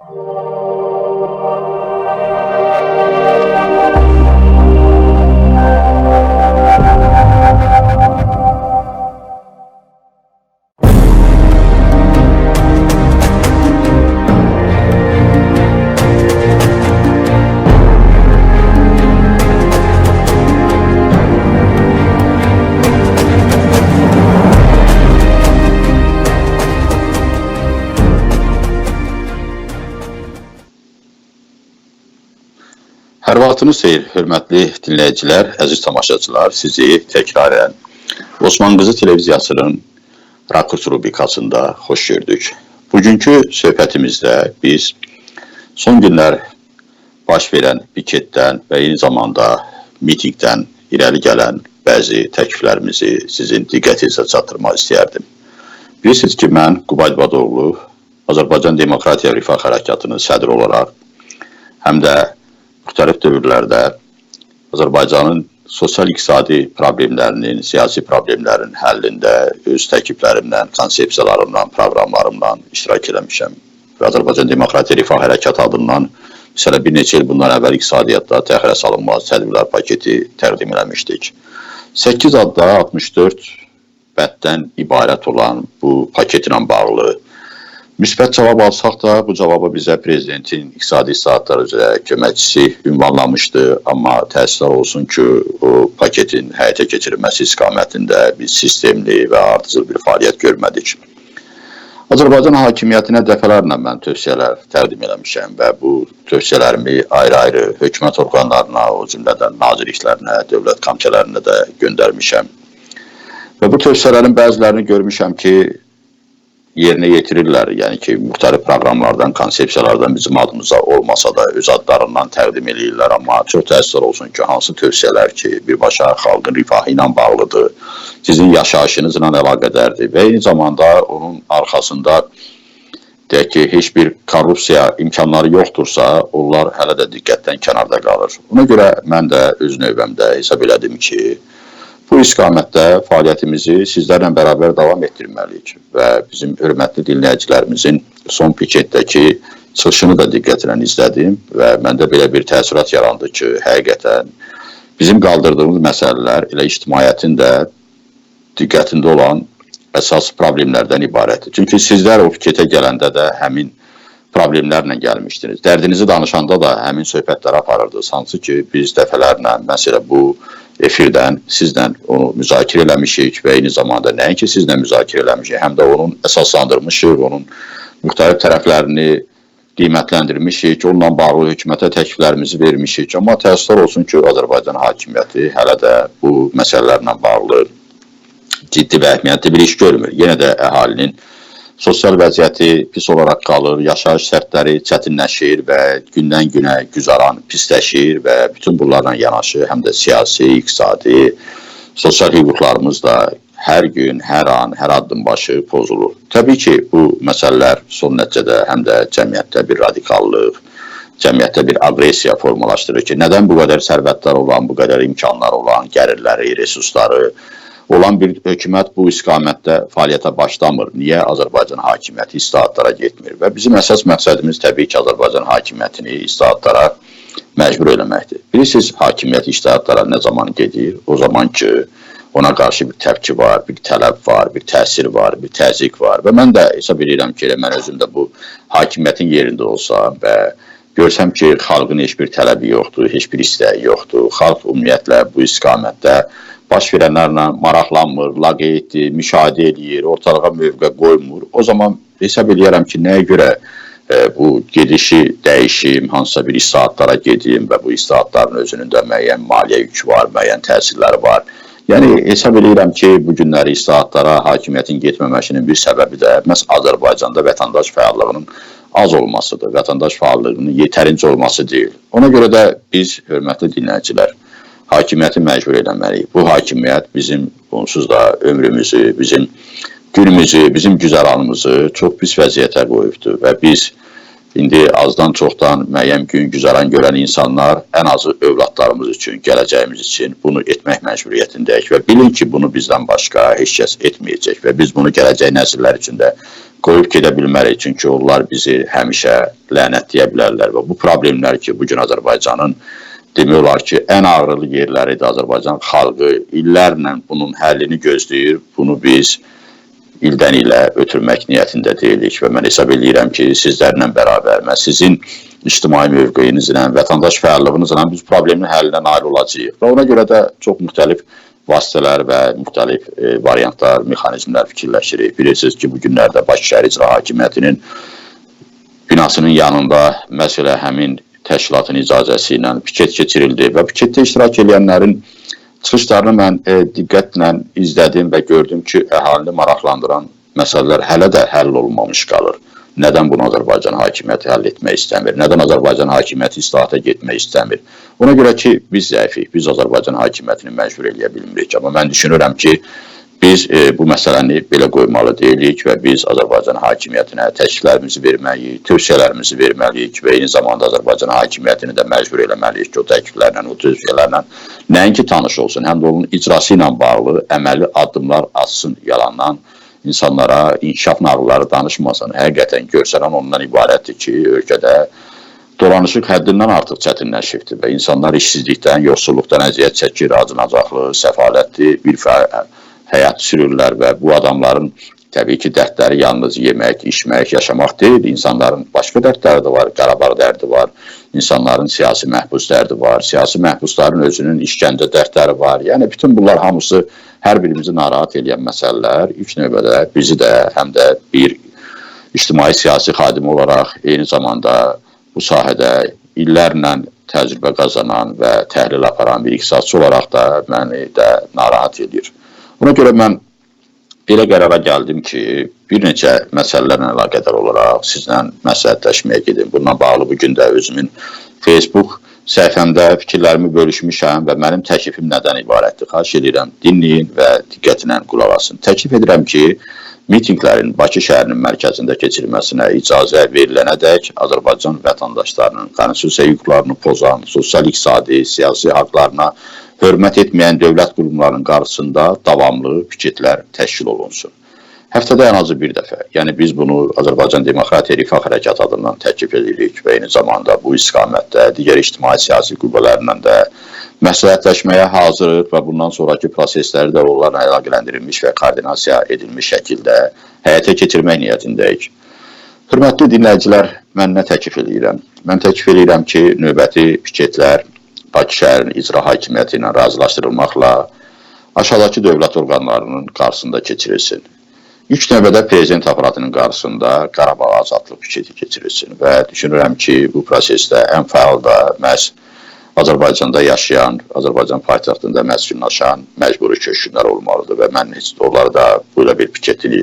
Hər vaxtınız xeyir, hörmətli dinləyicilər, əziz tamaşaçılar, sizi təkrarən Osman Qızı televiziyasının Rakurs rubrikasında xoş gördük. Bugünkü söhbətimizdə biz son günlər baş verən piketdən və eyni zamanda mitingdən irəli gələn bəzi təkliflərimizi sizin diqqətinizə çatdırmaq istəyərdim. Bilirsiniz ki, mən Qubayd Badoğlu, Azərbaycan Demokratiya Rifah Hərəkatının sədri olaraq həm də müxtəlif dövrlərdə Azərbaycanın sosial-iqtisadi problemlərinin, siyasi problemlərin həllində öz təkliflərimlə, konsepsiyalarımla, proqramlarımla iştirak eləmişəm. Və Azərbaycan Demokratiya Rifah Hərəkatı adından məsələ bir neçə il bundan əvvəl iqtisadiyyatda təxirə salınmaz tədbirlər paketi təqdim eləmişdik. 8 adda 64 bənddən ibarət olan bu paketlə bağlı müsbət cavab alsaq da, bu cavabı bizə Prezidentin İqtisadi İslahatlar üzrə köməkçisi ünvanlamışdı. Amma təəssüflər olsun ki, o paketin həyata keçirilməsi istiqamətində biz sistemli və ardıcıl bir fəaliyyət görmədik. Azərbaycan hakimiyyətinə dəfələrlə mən tövsiyələr təqdim eləmişəm və bu tövsiyələrimi ayrı-ayrı hökumət orqanlarına, o cümlədən nazirliklərinə, dövlət komitələrinə də göndərmişəm. Və bu tövsiyələrin bəzilərini görmüşəm ki, yerinə yetirirlər. Yəni ki, müxtəlif proqramlardan, konsepsiyalardan bizim adımıza olmasa da öz adlarından təqdim edirlər. Amma çox təəssüf olsun ki, hansı tövsiyələr ki, birbaşa xalqın rifahı ilə bağlıdır, sizin yaşayışınızla əlaqədərdir və eyni zamanda onun arxasında deyək ki, heç bir korrupsiya imkanları yoxdursa, onlar hələ də diqqətdən kənarda qalır. Ona görə mən də öz növbəmdə hesab elədim ki, bu istiqamətdə fəaliyyətimizi sizlərlə bərabər davam etdirməliyik və bizim hörmətli dinləyicilərimizin son piketdəki çıxışını da diqqətlə izlədim və məndə belə bir təəssürat yarandı ki, həqiqətən bizim qaldırdığımız məsələlər elə ictimaiyyətin də diqqətində olan əsas problemlərdən ibarətdir. Çünki sizlər o piketə gələndə də həmin problemlərlə gəlmişdiniz. Dərdinizi danışanda da həmin söhbətləri aparırdınız. Hansı ki, biz dəfələrlə məsələ bu efirdən sizlə onu müzakirə eləmişik və eyni zamanda nəinki sizlə müzakirə eləmişik, həm də onun əsaslandırmışıq, onun müxtəlif tərəflərini qiymətləndirmişik, onunla bağlı hökumətə təkliflərimizi vermişik. Amma təəssüflər olsun ki, Azərbaycan hakimiyyəti hələ də bu məsələlərlə bağlı ciddi və əhəmiyyətli bir iş görmür. Yenə də əhalinin sosial vəziyyəti pis olaraq qalır, yaşayış şərtləri çətinləşir və gündən-günə güzaran pisləşir və bütün bunlarla yanaşı həm də siyasi, iqtisadi, sosial hüquqlarımız da hər gün, hər an, hər addım başı pozulur. Təbii ki, bu məsələlər son nəticədə həm də cəmiyyətdə bir radikallıq, cəmiyyətdə bir agresiya formalaşdırır ki, nədən bu qədər sərvətlər olan, bu qədər imkanlar olan, gəlirləri, resursları olan bir hökumət bu istiqamətdə fəaliyyətə başlamır. Niyə Azərbaycan hakimiyyəti islahatlara getmir? Və bizim əsas məqsədimiz təbii ki, Azərbaycan hakimiyyətini islahatlara məcbur eləməkdir. Bilirsiniz, hakimiyyət islahatlara nə zaman gedir? O zaman ki, ona qarşı bir təpki var, bir tələb var, bir təsir var, bir təzyiq var. Və mən də hesab edirəm ki, mən özüm də bu hakimiyyətin yerində olsam və görsəm ki, xalqın heç bir tələbi yoxdur, heç bir istəyi yoxdur. Xalq ümumiyyətlə bu istiqamətdə baş verənlərlə maraqlanmır, laqeyddir, müşahidə edir, ortalığa mövqə qoymur. O zaman hesab edirəm ki, nəyə görə bu gedişi dəyişim, hansısa bir islahatlara gedim və bu islahatların özünün də müəyyən maliyyə yükü var, müəyyən təsirləri var. Yəni, hesab edirəm ki, bu günləri islahatlara hakimiyyətin getməməsinin bir səbəbi də məhz Azərbaycanda vətəndaş fəallığının az olmasıdır, vətəndaş fəallığının yetərincə olması deyil. Ona görə də biz, hörmətli dinləyicilər, hakimiyyəti məcbur eləməliyik. Bu hakimiyyət bizim onsuz da ömrümüzü, bizim günümüzü, bizim güzəranımızı çox pis vəziyyətə qoyubdur və biz indi azdan çoxdan müəyyən gün güzaran görən insanlar ən azı övladlarımız üçün, gələcəyimiz üçün bunu etmək məcburiyyətindəyik və bilin ki, bunu bizdən başqa heç kəs etməyəcək və biz bunu gələcək nəsillər üçün də qoyub gedə bilmərik, çünki onlar bizi həmişə lənətləyə bilərlər və bu problemlər ki, bugün Azərbaycanın demək olar ki, ən ağrılı yerləridir. Azərbaycan xalqı illərlə bunun həllini gözləyir, bunu biz ildən ilə ötürmək niyyətində deyilik və mən hesab edirəm ki, sizlərlə bərabər, mən sizin ictimai mövqeyinizlə, vətəndaş fəallığınızla biz problemin həllinə nail olacağıq və ona görə də çox müxtəlif vasitələr və müxtəlif variantlar, mexanizmlər fikirləşirik. Bilirsiniz ki, bu günlərdə Bakı şəhər icra hakimiyyətinin binasının yanında məsələ həmin təşkilatın icazəsi ilə piket keçirildi və piketdə iştirak edənlərin çıxışlarını mən diqqətlə izlədim və gördüm ki, əhalini maraqlandıran məsələlər hələ də həll olunmamış qalır. Nədən bunu Azərbaycan hakimiyyəti həll etmək istəmir? Nədən Azərbaycan hakimiyyəti islahata getmək istəmir? Ona görə ki, biz zəifik, biz Azərbaycan hakimiyyətini məcbur eləyə bilmirik. Amma mən düşünürəm ki, biz bu məsələni belə qoymalı deyilik və biz Azərbaycan hakimiyyətinə təkliflərimizi verməliyik, tövsiyələrimizi verməliyik və eyni zamanda Azərbaycan hakimiyyətini də məcbur eləməliyik ki, o təkliflərlə, o tövsiyələrlə nəinki tanış olsun, həm də onun icrası ilə bağlı əməli addımlar atsın yalandan, insanlara inkişaf nağılları danışmasın. Həqiqətən görsənən ondan ibarətdir ki, ölkədə dolanışıq həddindən artıq çətinləşibdir və insanlar işsizlikdən, yoxsulluqdan əziyyət çəkir, acınacaqlı, səfalətli bir həyat sürürlər və bu adamların təbii ki, dərdləri yalnız yemək, içmək, yaşamaq deyil. İnsanların başqa dərdləri də var, Qarabağ dərdi var, insanların siyasi məhbus dərdi var, siyasi məhbusların özünün işgəncə dərdləri var. Yəni, bütün bunlar hamısı hər birimizi narahat edən məsələlər. İlk növbədə bizi də həm də bir ictimai siyasi xadimi olaraq eyni zamanda bu sahədə illərlə təcrübə qazanan və təhlil aparan bir iqtisadçı olaraq da məni də narahat edir. Buna görə mən belə qərara gəldim ki, bir neçə məsələlərlə əlaqədar olaraq sizlə məsləhətləşməyə gedim. Bununla bağlı bugün də özümün Facebook səhifəmdə fikirlərimi bölüşmüşəm və mənim təklifim nədən ibarətdir? Xahiş edirəm, dinləyin və diqqətlə qulaq asın. Təklif edirəm ki, mitinqlərin Bakı şəhərinin mərkəzində keçirilməsinə icazə verilənədək Azərbaycan vətəndaşlarının konstitusiya hüquqlarını pozan, sosial-iqtisadi, siyasi haqlarına hörmət etməyən dövlət qurumlarının qarşısında davamlı piketlər təşkil olunsun. Həftədə ən azı bir dəfə. Yəni biz bunu Azərbaycan Demokratiya Rifah Hərəkatı adından təklif edirik və eyni zamanda bu istiqamətdə digər ictimai siyasi qüvvələrlə də məsləhətləşməyə hazırıq və bundan sonraki prosesləri də onlarla əlaqələndirilmiş və koordinasiya edilmiş şəkildə həyata keçirmək niyyətindəyik. Hörmətli dinləyicilər, mən nə təklif edirəm? Mən təklif edirəm ki, növbəti piketlər Bakı şəhərinin icra hakimiyyəti ilə razılaşdırılmaqla aşağıdakı dövlət orqanlarının qarşısında keçirilsin. İlk növbədə Prezident Aparatının qarşısında Qarabağa azadlıq piketi keçirilsin və düşünürəm ki, bu prosesdə ən fəal da məhz Azərbaycanda yaşayan, Azərbaycan paytaxtında məskunlaşan məcburi köçkünlər olmalıdır və mən onları da burada bir piketin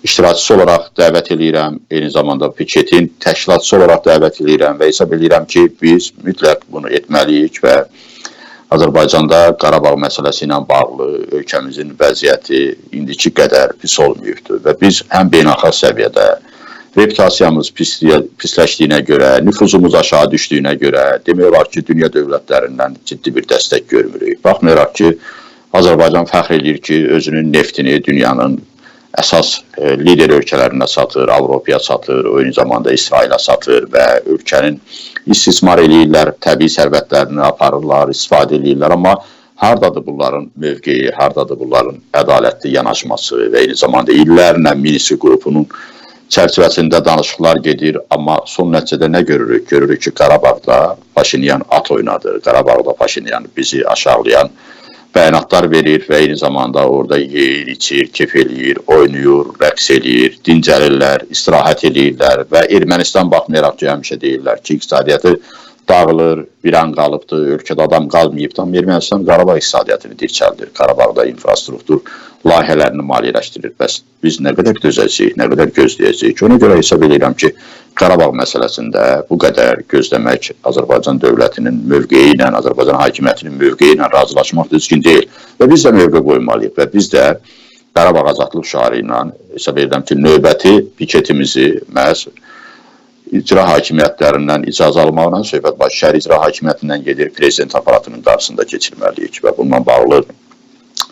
iştirakçısı olaraq dəvət edirəm, eyni zamanda piketin təşkilatçısı olaraq dəvət edirəm və hesab edirəm ki, biz mütləq bunu etməliyik və Azərbaycanda Qarabağ məsələsi ilə bağlı ölkəmizin vəziyyəti indiki qədər pis olmayıbdır və biz həm beynəlxalq səviyyədə reputasiyamız pisləşdiyinə görə, nüfuzumuz aşağı düşdüyünə görə demək olar ki, dünya dövlətlərindən ciddi bir dəstək görmürük. Baxmayaraq ki, Azərbaycan fəxr edir ki, özünün neftini dünyanın əsas lider ölkələrində satır, Avropaya satır, eyni zamanda İsrailə satır və ölkənin istismar edirlər, təbii sərvətlərini aparırlar, istifadə edirlər. Amma hardadır bunların mövqeyi, hardadır bunların ədalətli yanaşması və eyni zamanda illərlə Minsk qrupunun çərçivəsində danışıqlar gedir. Amma son nəticədə nə görürük? Görürük ki, Qarabağda Paşinyan at oynadır, Qarabağda Paşinyan bizi aşağılayan bəyanatlar verir və eyni zamanda orada yeyir, içir, kef eləyir, oynayır, rəqs eləyir, dincəlirlər, istirahət eləyirlər və Ermənistan baxmayaraq ki, həmişə deyirlər ki, iqtisadiyyatı dağılır, bir an qalıbdır, ölkədə adam qalmayıbdır, amma Ermənistan Qarabağ iqtisadiyyatını dirçəldir, Qarabağda infrastruktur layihələrini maliyyələşdirir. Bəs biz nə qədər dözəcəyik, nə qədər gözləyəcəyik? Ona görə hesab edirəm ki, Qarabağ məsələsində bu qədər gözləmək Azərbaycan dövlətinin mövqeyi ilə, Azərbaycan hakimiyyətinin mövqeyi ilə razılaşmaq düzgün deyil. Və biz də mövqe qoymalıyıq və biz də Qarabağ azadlıq şüarı ilə hesab edirəm ki, növbəti piketimizi məhz icra hakimiyyətlərindən icazə almaqla söhbət var. Şəhər icra hakimiyyətindən gedir Prezident Aparatının qarşısında keçirməliyik və bununla bağlı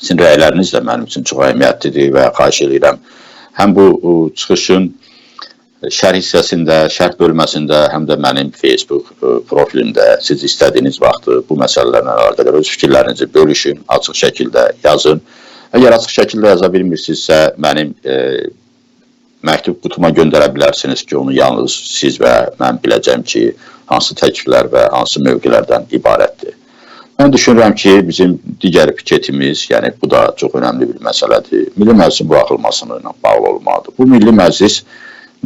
sizin rəyləriniz də mənim üçün çox əhəmiyyətlidir və xahiş edirəm. Həm bu çıxışın şərh hissəsində, şərh bölməsində, həm də mənim Facebook profilimdə siz istədiyiniz vaxtı bu məsələlərlə əlaqədar öz fikirlərinizi bölüşün, açıq şəkildə yazın. Əgər açıq şəkildə yaza bilmirsinizsə, mənim məktub qutuma göndərə bilərsiniz ki, onu yalnız siz və mən biləcəm ki, hansı təkliflər və hansı mövqelərdən ibarətdir. Mən düşünürəm ki, bizim digər piketimiz, yəni bu da çox önəmli bir məsələdir, Milli Məclisin buraxılmasına bağlı olmalıdır. Bu Milli Məclis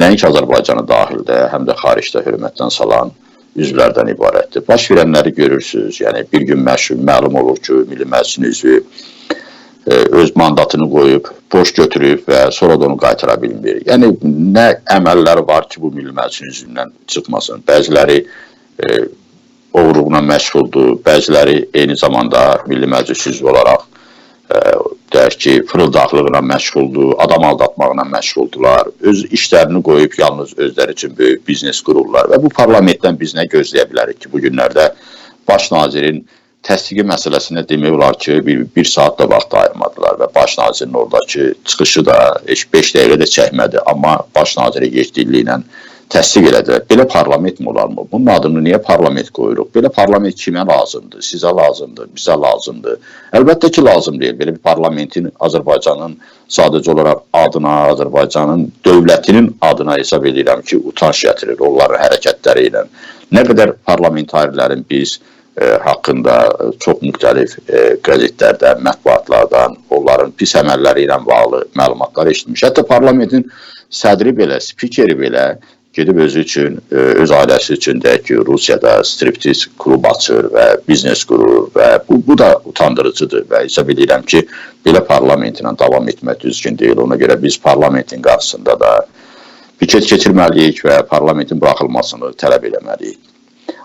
nəinki Azərbaycanı daxildə, həm də xaricdə hörmətdən salan üzvlərdən ibarətdir. Baş verənləri görürsünüz, yəni bir gün məlum olur ki, Milli Məclisin üzvü öz mandatını qoyub, boş götürüb və sonra da onu qaytara bilmir. Yəni, nə əməlləri var ki, bu Milli Məclisin üzvündən çıxmasın. Bəziləri oğurluqla məşğuldur, bəziləri eyni zamanda Milli Məclis üzvü olaraq deyək ki, fırıldaqlıqla məşğuldur, adam aldatmaqla məşğuldurlar, öz işlərini qoyub yalnız özləri üçün böyük biznes qururlar və bu parlamentdən biz nə gözləyə bilərik ki, bu günlərdə baş nazirin təsdiqi məsələsinə demək olar ki, bir saat da vaxt ayırmadılar və baş nazirin oradakı çıxışı da 5 dəqiqə də çəkmədi, amma baş naziri yekdilliyi ilə təsdiq elədilər. Belə parlament mi olar mı? Bunun adını niyə parlament qoyuruq? Belə parlament kimə lazımdır? Sizə lazımdır, bizə lazımdır. Əlbəttə ki, lazım deyil. Belə bir parlamentin Azərbaycanın sadəcə olaraq adına, Azərbaycanın dövlətinin adına hesab edirəm ki, utanç gətirir onların hərəkətləri ilə. Nə qədər parlamentarlərin biz haqqında çox müxtəlif qəzetlərdən, mətbuatlardan, onların pis əməlləri ilə bağlı məlumatlar eşitmiş. Hətta parlamentin sədri belə, spikeri belə gedib özü üçün, öz ailəsi üçün deyək ki, Rusiyada striptiz klub açır və biznes qurur və bu da utandırıcıdır və hesab edirəm ki, belə parlamentinlə davam etmək düzgün deyil. Ona görə biz parlamentin qarşısında da piket keçirməliyik və parlamentin buraxılmasını tələb eləməliyik.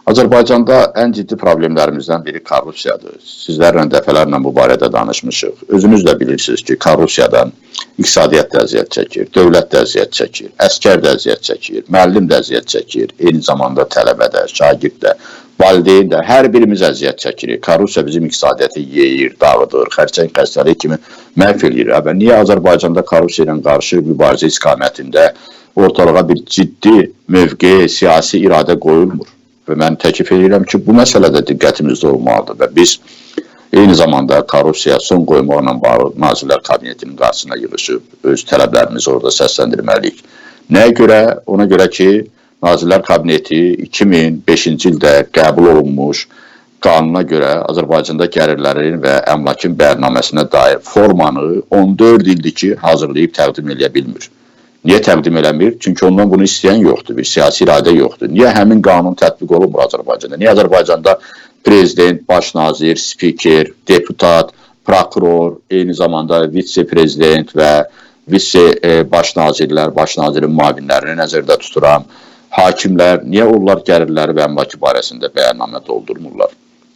Azərbaycanda ən ciddi problemlərimizdən biri korrupsiyadır. Sizlərlə dəfələrlə bu barədə danışmışıq. Özünüz də bilirsiniz ki, korrupsiyadan iqtisadiyyat da əziyyət çəkir, dövlət də əziyyət çəkir, əskər də əziyyət çəkir, müəllim də əziyyət çəkir, eyni zamanda tələbə də, şagird də, valideyn də, hər birimiz əziyyət çəkirik. Korrupsiya bizim iqtisadiyyatı yeyir, dağıdır, xərçəng xəstəliyi kimi məhv edir. Niyə Azərbaycanda korrupsiya ilə qarşı mübarizə istiqamətində ortalığa bir ciddi mövqe, siyasi iradə qoyulmur? Və mən təklif edirəm ki, bu məsələdə diqqətimizdə olmalıdır və biz eyni zamanda korrupsiya son qoymaqla bağlı Nazirlər Kabinetinin qarşısına yığışıb öz tələblərimizi orada səsləndirməliyik. Nəyə görə? Ona görə ki, Nazirlər Kabineti 2005-ci ildə qəbul olunmuş qanuna görə Azərbaycanda gəlirlərin və əmlakın bəyannaməsinə dair formanı 14 ildir ki, hazırlayıb təqdim edə bilmir. Niyə təqdim eləmir? Çünki ondan bunu istəyən yoxdur, bir siyasi iradə yoxdur. Niyə həmin qanun tətbiq olunmur Azərbaycanda? Niyə Azərbaycanda prezident, baş nazir, spiker, deputat, prokuror, eyni zamanda vitse-prezident və vitse-baş nazirlər, baş nazirin müavinlərini nəzərdə tuturam, hakimlər, niyə onlar gəlirləri və əmlakı barəsində bəyannamə doldurmurlar?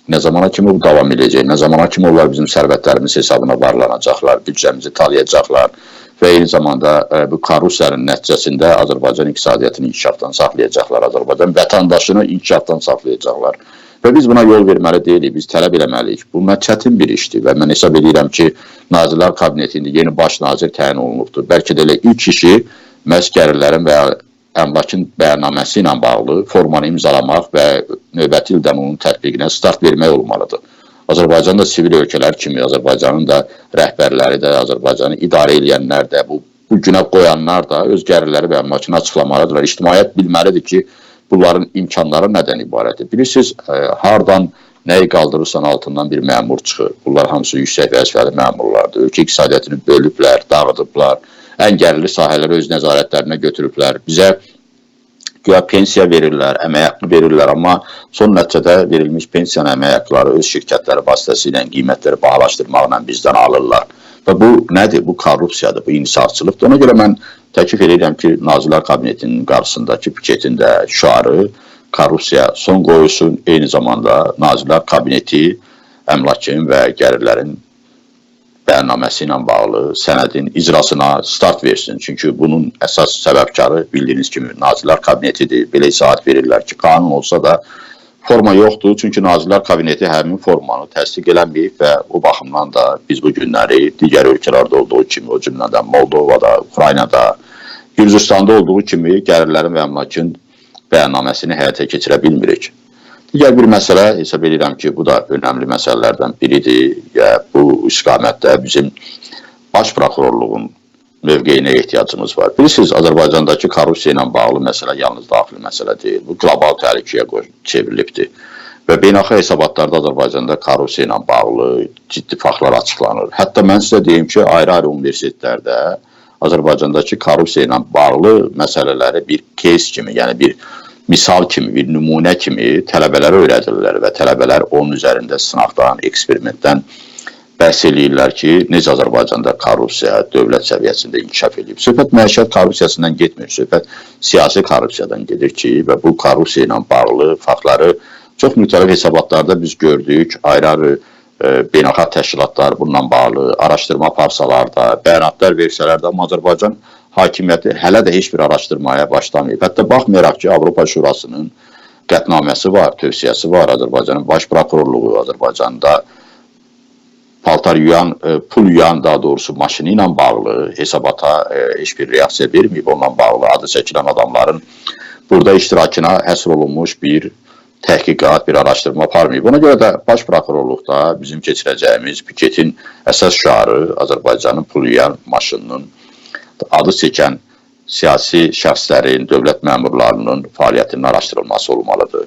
Nə zamana kimi bu davam edəcək? Nə zamana kimi onlar bizim sərvətlərimiz hesabına varlanacaqlar, büdcəmizi talayacaqlar? Və eyni zamanda bu korrupsiyanın nəticəsində Azərbaycan iqtisadiyyatını inkişafdan saxlayacaqlar, Azərbaycan vətəndaşını inkişafdan saxlayacaqlar. Və biz buna yol verməli deyilik, biz tələb eləməliyik. Bu çətin bir işdir və mən hesab edirəm ki, Nazirlər Kabinetində yeni baş nazir təyin olunubdur. Bəlkə də elə ilk işi məhz gəlirlərin və əmlakın bəyannaməsi ilə bağlı formanı imzalamaq və növbəti ildən onun tətbiqinə start vermək olmalıdır. Azərbaycanda sivil ölkələr kimi, Azərbaycanın da rəhbərləri də, Azərbaycanı idarə edənlər də, bu günə qoyanlar da öz gəlirləri və əmlakını açıqlamalıdırlar. İctimaiyyət bilməlidir ki, bunların imkanları nədən ibarətdir? Bilirsiniz, hardan nəyi qaldırırsan altından bir məmur çıxır. Bunlar hamısı yüksək vəzifəli məmurlardır. Ölkə iqtisadiyyatını bölüblər, dağıdıblar, ən gəlirli sahələri öz nəzarətlərinə götürüblər. Bizə güya pensiya verirlər, əmək haqqı verirlər, amma son nəticədə verilmiş pensiyanın əmək haqqları öz şirkətləri vasitəsilə qiymətləri bahalaşdırmaqla bizdən alırlar. Və bu nədir? Bu korrupsiyadır, bu insafçılıqdır. Ona görə mən təklif edirəm ki, Nazirlər Kabinetinin qarşısındakı piketində şüarı korrupsiya son qoyulsun, eyni zamanda Nazirlər Kabineti əmlakın və gəlirlərin bəyannaməsi ilə bağlı sənədin icrasına start versin. Çünki bunun əsas səbəbkarı bildiyiniz kimi Nazirlər Kabinetidir. Belə izahat verirlər ki, qanun olsa da forma yoxdur. Çünki Nazirlər Kabineti həmin formanı təsdiq eləməyib və o baxımdan da biz bu günləri digər ölkələrdə olduğu kimi, o cümlədən Moldovada, Ukraynada, Gürcüstanda olduğu kimi gəlirlərin və əmlakın bəyannaməsini həyata keçirə bilmirik. Digər bir məsələ hesab edirəm ki, bu da önəmli məsələlərdən biridir. Bu istiqamətdə bizim baş prokurorluğun mövqeyinə ehtiyacımız var. Bilirsiniz, Azərbaycandakı korrupsiya ilə bağlı məsələ yalnız daxili məsələ deyil. Bu qlobal təhlükəyə çevrilibdir. Və beynəlxalq hesabatlarda Azərbaycanda korrupsiya ilə bağlı ciddi faktlar açıqlanır. Hətta mən sizə deyim ki, ayrı-ayrı universitetlərdə Azərbaycandakı korrupsiya ilə bağlı məsələləri bir case kimi, yəni bir misal kimi, bir nümunə kimi tələbələrə öyrədirlər və tələbələr onun üzərində sınaqdan, eksperimentdən bəhs eləyirlər ki, necə Azərbaycanda korrupsiya dövlət səviyyəsində inkişaf edib. Söhbət məişət korrupsiyasından getmir, söhbət siyasi korrupsiyadan gedir ki, və bu korrupsiya ilə bağlı faktları çox müxtəlif hesabatlarda biz gördük, ayrı-ayrı beynəlxalq təşkilatlar bununla bağlı araşdırma parsalarda, bəyanatlar versələr də Azərbaycan hakimiyyəti hələ də heç bir araşdırmaya başlamayıb. Hətta baxmayaraq ki, Avropa Şurasının qətnaməsi var, tövsiyəsi var, Azərbaycanın baş prokurorluğu, Azərbaycanda paltar yuyan, pul yuyan, daha doğrusu maşını ilə bağlı hesabata heç bir reaksiya verməyib, onunla bağlı adı çəkilən adamların burada iştirakına həsr olunmuş bir təhqiqat, bir araşdırma aparmayıb. Ona görə də baş prokurorluqda bizim keçirəcəyimiz piketin əsas şüarı Azərbaycanın pul yuyan maşınının adı çəkən siyasi şəxslərin, dövlət məmurlarının fəaliyyətinin araşdırılması olmalıdır.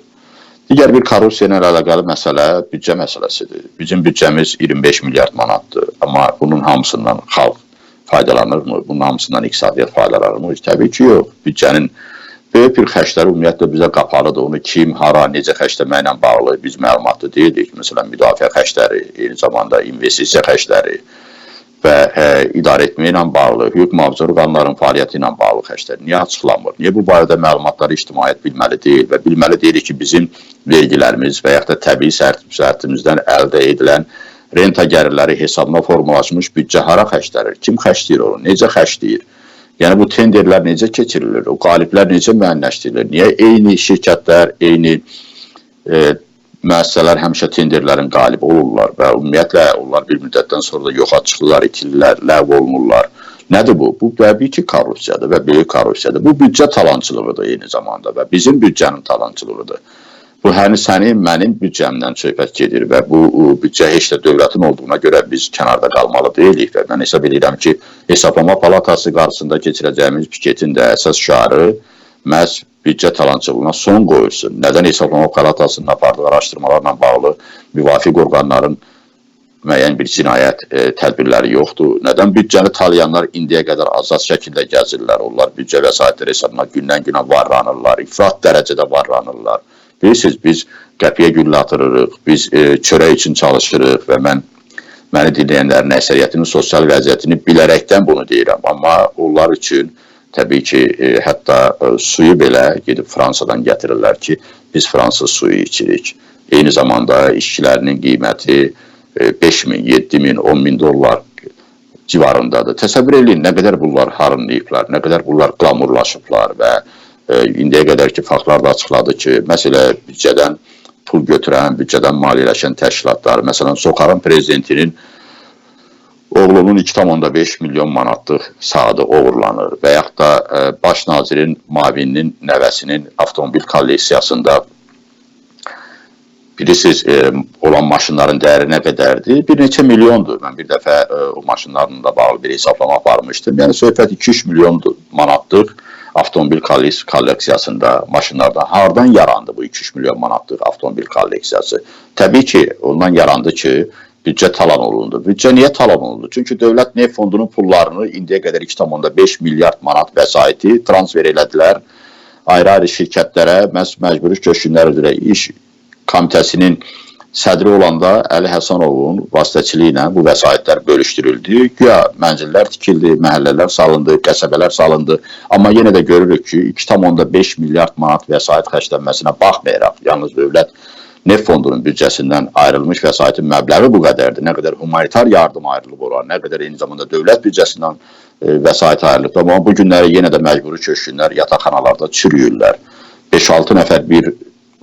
Digər bir korrupsiya ilə əlaqəli məsələ büdcə məsələsidir. Bizim büdcəmiz 25 milyard manatdır. Amma bunun hamısından xalq faydalanırmı? Bunun hamısından iqtisadiyyat faydalanırmı? Təbii ki, yox. Büdcənin böyük bir xərcləri ümumiyyətlə bizə qapalıdır. Onu kim, hara, necə xərcləməklə bağlı biz məlumatlı deyilik. Məsələn, müdafiə xərcləri, eyni zamanda investisiya xərcləri və idarə etməklə bağlı, hüquq mühafizə orqanlarının fəaliyyəti ilə bağlı xərclər niyə açıqlanmır? Niyə bu barədə məlumatları ictimaiyyət bilməli deyil və bilməli deyil ki, bizim vergilərimiz və yaxud da təbii sərvətimizdən əldə edilən renta gəlirləri hesabına formalaşmış büdcə hara xərclənir? Kim xərcləyir onu? Necə xərcləyir? Yəni bu tenderlər necə keçirilir? O qaliblər necə müəyyənləşdirilir? Niyə eyni şirkətlər, eyni müəssisələr həmişə tenderlərin qalibi olurlar və ümumiyyətlə onlar bir müddətdən sonra da yoxa çıxırlar, itilirlər, ləğv olunurlar. Nədir bu? Bu təbii ki, korrupsiyadır və böyük korrupsiyadır. Bu büdcə talançılığıdır eyni zamanda və bizim büdcənin talançılığıdır. Bu həmin sənin, mənim büdcəmdən söhbət gedir və bu büdcə heç də dövlətin olduğuna görə biz kənarda qalmalı deyilik və mən hesab edirəm ki, Hesablama Palatası qarşısında keçirəcəyimiz piketin də əsas şüarı məhz büdcə talançılığına son qoyulsun. Nədən Hesablama Palatasının apardığı araşdırmalarla bağlı müvafiq orqanların müəyyən bir cinayət tədbirləri yoxdur? Nədən büdcəni talayanlar indiyə qədər azad şəkildə gəzirlər? Onlar büdcə vəsaitləri hesabına gündən-günə varlanırlar, ifrat dərəcədə varlanırlar. Bilirsiniz, biz qəpiyə güllə atırırıq, biz çörək üçün çalışırıq və məni dinləyənlərin əksəriyyətinin sosial vəziyyətini bilərəkdən bunu deyirəm. Amma onlar üçün təbii ki, hətta suyu belə gedib Fransadan gətirirlər ki, biz Fransız suyu içirik. Eyni zamanda işçilərinin qiyməti 5 min, 7 min, 10 min dollar civarındadır. Təsəvvür edin, nə qədər bunlar harınlayıblar, nə qədər bunlar qlamurlaşıblar və indiyə qədər ki, faktlar da açıqladı ki, məsələ büdcədən pul götürən, büdcədən maliyyələşən təşkilatlar, məsələn, Sokarın prezidentinin oğlunun 2,5 milyon manatlıq saatı oğurlanır və yaxud da baş nazirin mavininin nəvəsinin avtomobil kolleksiyasında bilirsiniz, olan maşınların dəyəri nə qədərdir? Bir neçə milyondur. Mən bir dəfə o maşınlarla da bağlı bir hesablama aparmışdım. Yəni, söhbət 2-3 milyon manatlıq avtomobil kolleksiyasında maşınlardan hardan yarandı bu 2-3 milyon manatlıq avtomobil kolleksiyası? Təbii ki, ondan yarandı ki, büdcə talan olundu. Büdcə niyə talan olundu? Çünki Dövlət Neft Fondunun pullarını indiyə qədər 2,5 milyard manat vəsaiti transfer elədilər ayrı-ayrı şirkətlərə, məcburi köçkünlər üzrə iş komitəsinin sədri olanda Əli Həsənovun vasitəçiliyi ilə bu vəsaitlər bölüşdürüldü. Güya mənzillər tikildi, məhəllələr salındı, qəsəbələr salındı. Amma yenə də görürük ki, 2,5 milyard manat vəsait xərclənməsinə baxmayaraq, yalnız dövlət Neft Fondunun büdcəsindən ayrılmış vəsaitin məbləği bu qədərdir. Nə qədər humanitar yardım ayrılıb olar, nə qədər eyni zamanda dövlət büdcəsindən vəsait ayrılıb. Amma bu günləri yenə də məcburi köçkünlər yataqxanalarda çürüyürlər. 5-6 nəfər bir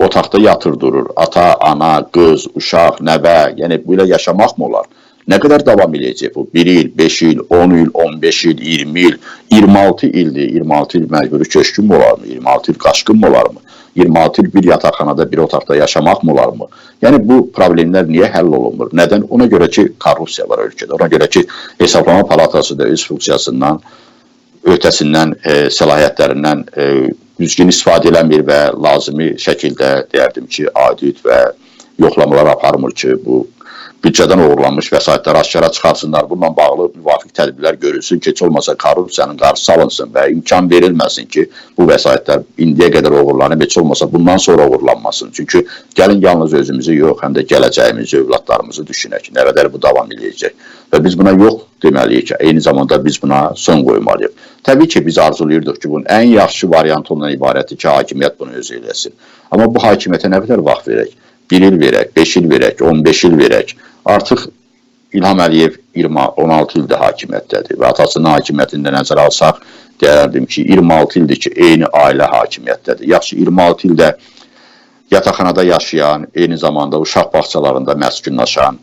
otaqda yatır durur. Ata, ana, qız, uşaq, nəvə, yəni bu ilə yaşamaq mı olar? Nə qədər davam edəcək bu? 1 il, 5 il, 10 il, 15 il, 20 il, 26 ildir. 26 il məcburi köçkün mü olar mı? 26 il qaçqın mı olar mı? 26 il bir yataqxanada, bir otaqda yaşamaq mı olar mı? Yəni bu problemlər niyə həll olunmur? Nədən? Ona görə ki, korrupsiya var ölkədə. Ona görə ki, Hesablama Palatası da öz funksiyasından, ötəsindən, səlahiyyətlərindən düzgün istifadə eləmir və lazımi şəkildə deyərdim ki, audit və yoxlamalar aparmır ki, bu büdcədən uğurlanmış vəsaitlər aşkara çıxarsınlar. Bununla bağlı müvafiq tədbirlər görülsün ki, heç olmasa korrupsiyanın qarşısı alınsın və imkan verilməsin ki, bu vəsaitlər indiyə qədər uğurlanıb, heç olmasa bundan sonra uğurlanmasın. Çünki gəlin yalnız özümüzü yox, həm də gələcəyimizi, övladlarımızı düşünək. Nə qədər bu davam edəcək. Və biz buna yox deməliyik ki, eyni zamanda biz buna son qoymalıyıq. Təbii ki, biz arzulayırdıq ki, bunun ən yaxşı variantı ondan ibarətdir ki, hakimiyyət bunu özü eləsin. Amma bu hakimiyyətə nə qədər vaxt verək? 1 il verək, 5 il verək, 15 il verək. Artıq İlham Əliyev 16 ildə hakimiyyətdədir və atasının hakimiyyətində nəzərə alsaq, deyərdim ki, 26 ildir ki, eyni ailə hakimiyyətdədir. Yaxşı, 26 ildə yataqxanada yaşayan, eyni zamanda uşaq bağçalarında məskunlaşan,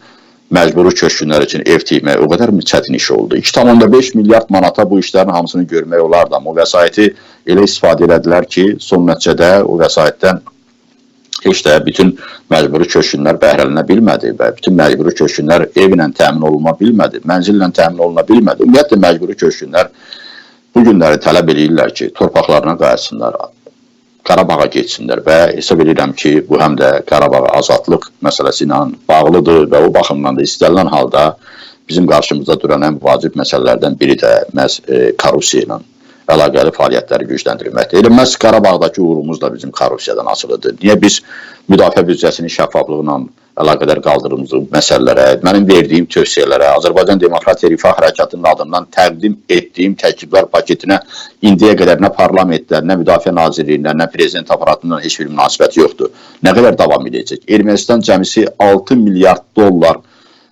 məcburi köçkünlər üçün ev tikmək o qədər çətin iş oldu. 2,5 milyard manata bu işlərin hamısını görmək olardı, amma o vəsaiti elə istifadə elədilər ki, son nəticədə o vəsaitdən heç də bütün məcburi köçkünlər bəhrələnə bilmədi və bütün məcburi köçkünlər evlə təmin oluna bilmədi, mənzillə təmin oluna bilmədi. Ümumiyyətlə, məcburi köçkünlər bu günləri tələb edirlər ki, torpaqlarına qayıtsınlar, Qarabağa geçsinlər və hesab edirəm ki, bu həm də Qarabağa azadlıq məsələsi ilə bağlıdır və o baxımdan da istənilən halda bizim qarşımızda duran ən vacib məsələlərdən biri də məhz korrupsiya ilə əlaqəli fəaliyyətləri gücləndirməkdir. Elə məhz Qarabağdakı uğurumuz da bizim korrupsiyadan asılıdır. Niyə biz müdafiə büdcəsinin şəffaflığı ilə əlaqədar qaldırdığımız məsələlərə, mənim verdiyim tövsiyələrə, Azərbaycan Demokratiya Rifah Hərəkatının adından təqdim etdiyim təkliflər paketinə indiyə qədər nə parlamentlər, nə Müdafiə Nazirliyindən, nə Prezident Aparatından heç bir münasibəti yoxdur. Nə qədər davam edəcək? Ermənistan cəmisi 6 milyard dollar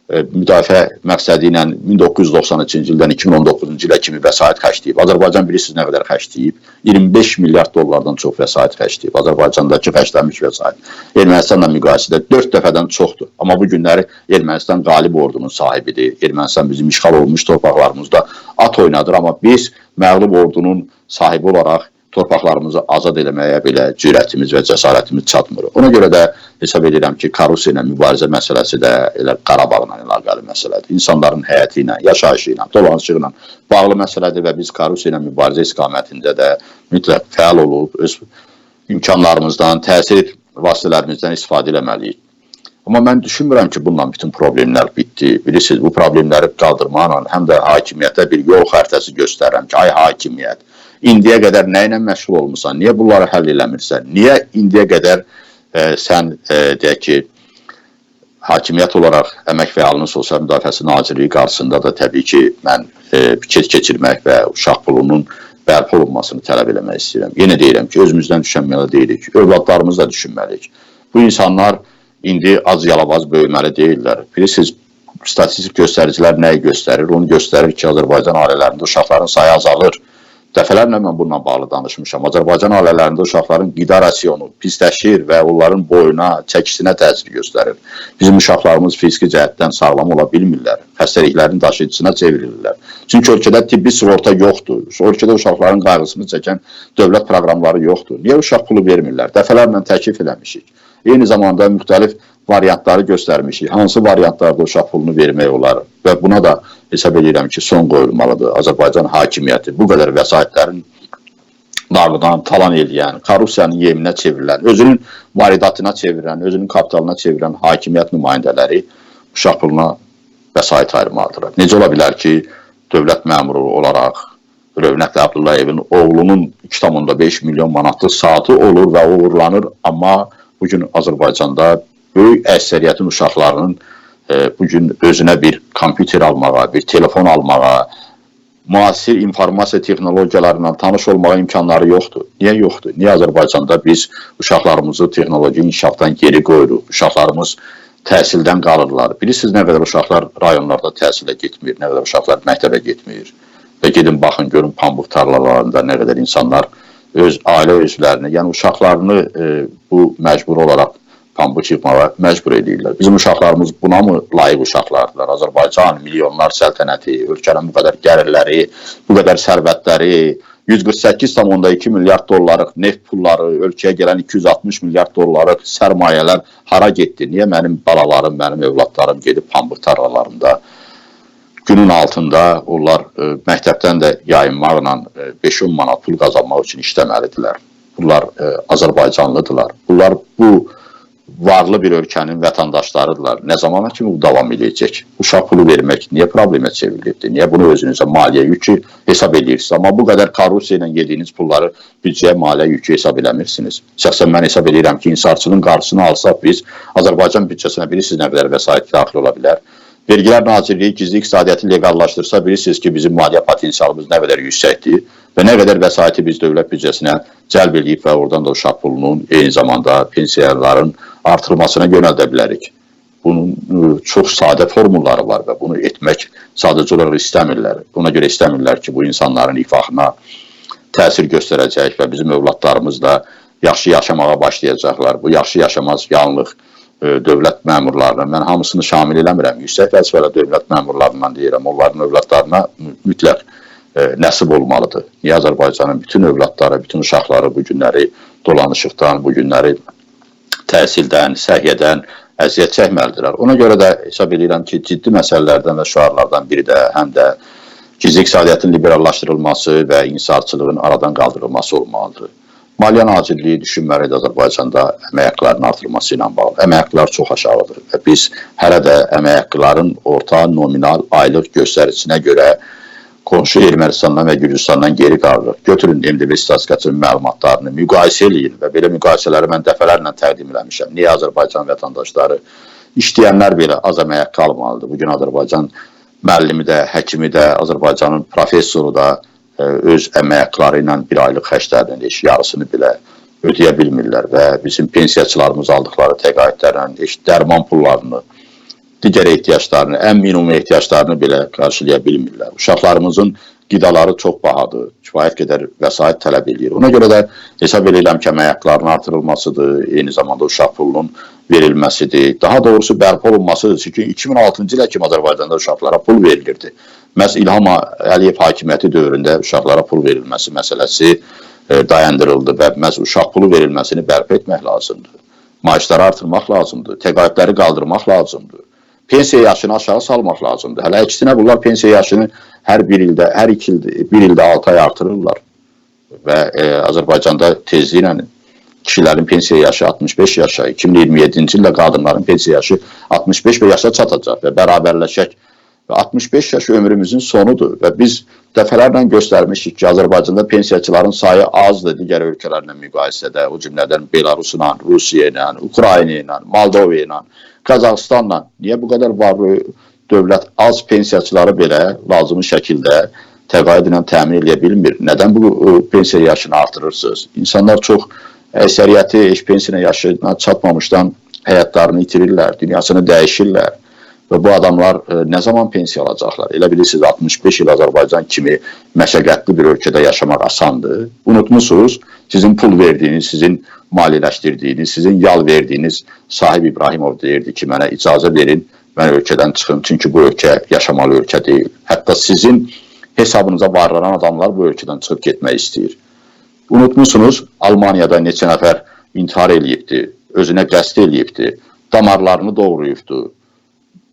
müdafiə məqsədi ilə 1993-cü ildən 2019-cu ilə kimi vəsait xərcləyib. Azərbaycan bilirsiniz nə qədər xərcləyib? 25 milyard dollardan çox vəsait xərcləyib. Azərbaycandakı xərclənmiş vəsait Ermənistanla müqayisədə 4 dəfədən çoxdur. Amma bu günləri Ermənistan qalib ordunun sahibidir. Ermənistan bizim işğal olmuş torpaqlarımızda at oynadır, amma biz məğlub ordunun sahibi olaraq torpaqlarımızı azad eləməyə belə cürətimiz və cəsarətimiz çatmır. Ona görə də hesab edirəm ki, korrupsiya ilə mübarizə məsələsi də elə Qarabağla əlaqəli məsələdir. İnsanların həyatı ilə, yaşayışı ilə, dolanışı ilə bağlı məsələdir və biz korrupsiya ilə mübarizə istiqamətində də mütləq fəal olub, öz imkanlarımızdan, təsir vasitələrimizdən istifadə eləməliyik. Amma mən düşünmürəm ki, bununla bütün problemlər bitdi. Bilirsiniz, bu problemləri qaldırmaqla həm də hakimiyyətə bir yol xəritəsi göstərirəm ki, ay hakimiyyət, indiyə qədər nə ilə məşğul olmuşsan, niyə bunları həll eləmirsən, niyə indiyə qədər sən deyək ki, hakimiyyət olaraq Əmək və Əhalinin Sosial Müdafiəsi Nazirliyi qarşısında da təbii ki, mən piket keçirmək və uşaq pulunun bərpa olunmasını tələb eləmək istəyirəm. Yenə deyirəm ki, özümüzdən düşünməli deyilik, övladlarımız da düşünməliyik. Bu insanlar indi az yalabaz böyüməli deyirlər. Bilirsiniz, statistik göstəricilər nəyi göstərir? Onu göstərir ki, Azərbaycan ailələrində uşaqların sayı azalır. Dəfələrlə mən bununla bağlı danışmışam. Azərbaycan ailələrində uşaqların qida rasionu pisləşir və onların boyuna, çəkisinə təsir göstərir. Bizim uşaqlarımız fiziki cəhətdən sağlam ola bilmirlər. Xəstəliklərin daşıyıcısına çevrilirlər. Çünki ölkədə tibbi sığorta yoxdur. Ölkədə uşaqların qayğısını çəkən dövlət proqramları yoxdur. Niyə uşaq pulu vermirlər? Dəfələrlə təklif eləmişik. Eyni zamanda müxtəlif variantları göstərmişik. Hansı variantlarda uşaq pulunu vermək olar və buna da hesab edirəm ki, son qoyulmalıdır. Azərbaycan hakimiyyəti bu qədər vəsaitlərin nağdan talan edən, korrupsiyanın yeminə çevrilən, özünün varidatına çevirən, özünün kapitalına çevirən hakimiyyət nümayəndələri uşaq puluna vəsait ayırmalıdırlar. Necə ola bilər ki, dövlət məmuru olaraq Rövnət Abdullayevin oğlunun 2,5 milyon manatlıq saatı olur və uğurlanır, amma bugün Azərbaycanda böyük əksəriyyətin uşaqlarının bugün özünə bir kompüter almağa, bir telefon almağa, müasir informasiya texnologiyalarından tanış olmağa imkanları yoxdur. Niyə yoxdur? Niyə Azərbaycanda biz uşaqlarımızı texnoloji inkişafdan geri qoyuruq? Uşaqlarımız təhsildən qalırlar. Bilirsiniz nə qədər uşaqlar rayonlarda təhsilə getmir, nə qədər uşaqlar məktəbə getmir. Və gedin baxın, görün pambıq tarlalarında nə qədər insanlar öz ailə üzvlərini, yəni uşaqlarını bu məcbur olaraq pambıq yığmağa məcbur edirlər. Bizim uşaqlarımız buna mı layiq uşaqlardılar? Azərbaycan milyonlar səltənəti, ölkənin bu qədər gəlirləri, bu qədər sərvətləri, 148,2 milyard dollarlıq neft pulları, ölkəyə gələn 260 milyard dollarlıq sərmayələr hara getdi? Niyə mənim balalarım, mənim övladlarım gedib pambıq tarlalarında günün altında onlar məktəbdən də yayınmaqla 5-10 manat pul qazanmaq üçün işləməlidirlər. Bunlar Azərbaycanlıdırlar. Bunlar bu varlı bir ölkənin vətəndaşlarıdırlar. Nə zamana kimi bu davam edəcək? Uşaq pulu vermək niyə problemə çevrilibdir? Niyə bunu özünüzə maliyyə yükü hesab edirsiniz? Amma bu qədər korrupsiya ilə yediyiniz pulları büdcəyə maliyyə yükü hesab eləmirsiniz. Şəxsən mən hesab edirəm ki, inhisarçılığın qarşısını alsaq biz, Azərbaycan büdcəsinə bilirsiniz nə qədər vəsait daxil ola bilər. Vergilər Nazirliyi gizli iqtisadiyyatı legallaşdırsa, bilirsiniz ki, bizim maliyyə potensialımız nə qədər yüksəkdir və nə qədər vəsaiti biz dövlət büdcəsinə cəlb edib və oradan da uşaq pulunun, eyni zamanda pensiyaların artırılmasına yönəldə bilərik. Bunun çox sadə formulları var və bunu etmək sadəcə olaraq istəmirlər. Buna görə istəmirlər ki, bu insanların ifahına təsir göstərəcək və bizim övladlarımız da yaxşı yaşamağa başlayacaqlar. Bu yaxşı yaşamaz yanlıq dövlət məmurlarına, mən hamısını şamil eləmirəm, yüksək vəzifəli dövlət məmurlarından deyirəm, onların övladlarına mütləq nəsib olmalıdır. Niyə Azərbaycanın bütün övladları, bütün uşaqları bu günləri dolanışıqdan, bu günləri təhsildən, səhiyyədən əziyyət çəkməlidirlər. Ona görə də hesab edirəm ki, ciddi məsələlərdən və şüarlardan biri də həm də gizli iqtisadiyyatın liberallaşdırılması və inhisarçılığın aradan qaldırılması olmalıdır. Maliyyə Nazirliyi düşünməlidir Azərbaycanda əmək haqqlarının artırılması ilə bağlı. Əmək haqqları çox aşağıdır və biz hələ də əmək haqqların orta nominal aylıq göstəricinə görə qonşu Ermənistandan və Gürcüstandan geri qalırıq. Götürün MDB statistikasının məlumatlarını, müqayisə eləyin və belə müqayisələri mən dəfələrlə təqdim eləmişəm. Niyə Azərbaycan vətəndaşları, işləyənlər belə az əmək haqqı almalıdır? Bugün Azərbaycan müəllimi də, həkimi də, Azərbaycanın professoru da öz əmək haqqları ilə bir aylıq xərclərinin yarısını belə ödəyə bilmirlər və bizim pensiyaçılarımız aldıqları təqaüdlərlə dərman pullarını, digər ehtiyaclarını, ən minimum ehtiyaclarını belə qarşılaya bilmirlər. Uşaqlarımızın qidaları çox bahadır, kifayət qədər vəsait tələb edir. Ona görə də hesab edirəm ki, əmək haqqlarının artırılmasıdır, eyni zamanda uşaq pulunun verilməsidir. Daha doğrusu bərpa olunmasıdır. Çünki 2006-cı ilə kimi Azərbaycanda uşaqlara pul verilirdi. Məhz İlham Əliyev hakimiyyəti dövründə uşaqlara pul verilməsi məsələsi dayandırıldı və məhz uşaq pulu verilməsini bərpa etmək lazımdır. Maaşları artırmaq lazımdır, təqaüdləri qaldırmaq lazımdır. Pensiya yaşını aşağı salmaq lazımdır. Hələ əksinə bunlar pensiya yaşını hər bir ildə 6 ay artırırlar. Və Azərbaycanda tezliklə kişilərin pensiya yaşı 65 yaşa, 2027-ci ildə qadınların pensiya yaşı 65 yaşa çatacaq və bərabərləşək. Və 65 yaş ömrümüzün sonudur və biz dəfələrlə göstərmişik ki, Azərbaycanda pensiyaçıların sayı azdır digər ölkələrlə müqayisədə, o cümlədən Belarusla, Rusiya ilə, Ukrayna ilə, Moldova ilə, Qazaxıstanla. Niyə bu qədər varlı dövlət az pensiyaçıları belə lazımi şəkildə təqaüd ilə təmin edə bilmir? Nədən bu pensiya yaşını artırırsınız? İnsanlar çox əksəriyyəti pensiya yaşına çatmamışdan həyatlarını itirirlər, dünyasını dəyişirlər. Və bu adamlar nə zaman pensiya alacaqlar? Elə bilirsiniz, 65 il Azərbaycan kimi məşəqqətli bir ölkədə yaşamaq asandır. Unutmuşsunuz, sizin pul verdiyiniz, sizin maliyyələşdirdiyiniz, sizin yal verdiyiniz sahib İbrahimov deyirdi ki, mənə icazə verin, mən ölkədən çıxım, çünki bu ölkə yaşamalı ölkə deyil. Hətta sizin hesabınıza varlanan adamlar bu ölkədən çıxıb getmək istəyir. Unutmuşsunuz, Almaniyada neçə nəfər intihar eləyibdi, özünə qəsd eləyibdi, damarlarını doğrayıbdı.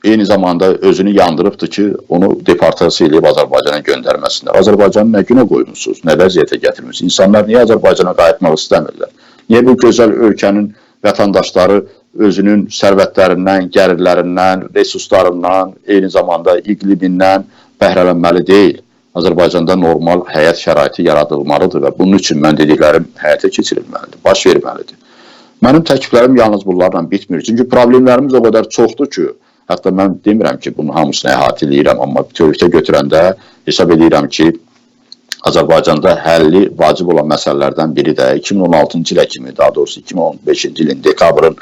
Eyni zamanda özünü yandırıbdır ki, onu deportasiya edib Azərbaycana göndərməsinlər. Azərbaycanı nə günə qoymusunuz, nə vəziyyətə gətirmişsiniz? İnsanlar niyə Azərbaycana qayıtmaq istəmirlər? Niyə bu gözəl ölkənin vətəndaşları özünün sərvətlərindən, gəlirlərindən, resurslarından, eyni zamanda iqlimindən bəhrələnməli deyil? Azərbaycanda normal həyat şəraiti yaradılmalıdır və bunun üçün mən dediklərim həyata keçirilməlidir, baş verməlidir. Mənim təkliflərim yalnız bunlarla bitmir. Çünki problemlərimiz o qədər çoxdur ki, Hətta mən demirəm ki, bunun hamısını əhatə edirəm, amma bütövlükdə götürəndə hesab edirəm ki, Azərbaycanda həlli vacib olan məsələlərdən biri də 2016-cı ilə kimi, daha doğrusu 2015-ci ilin dekabrın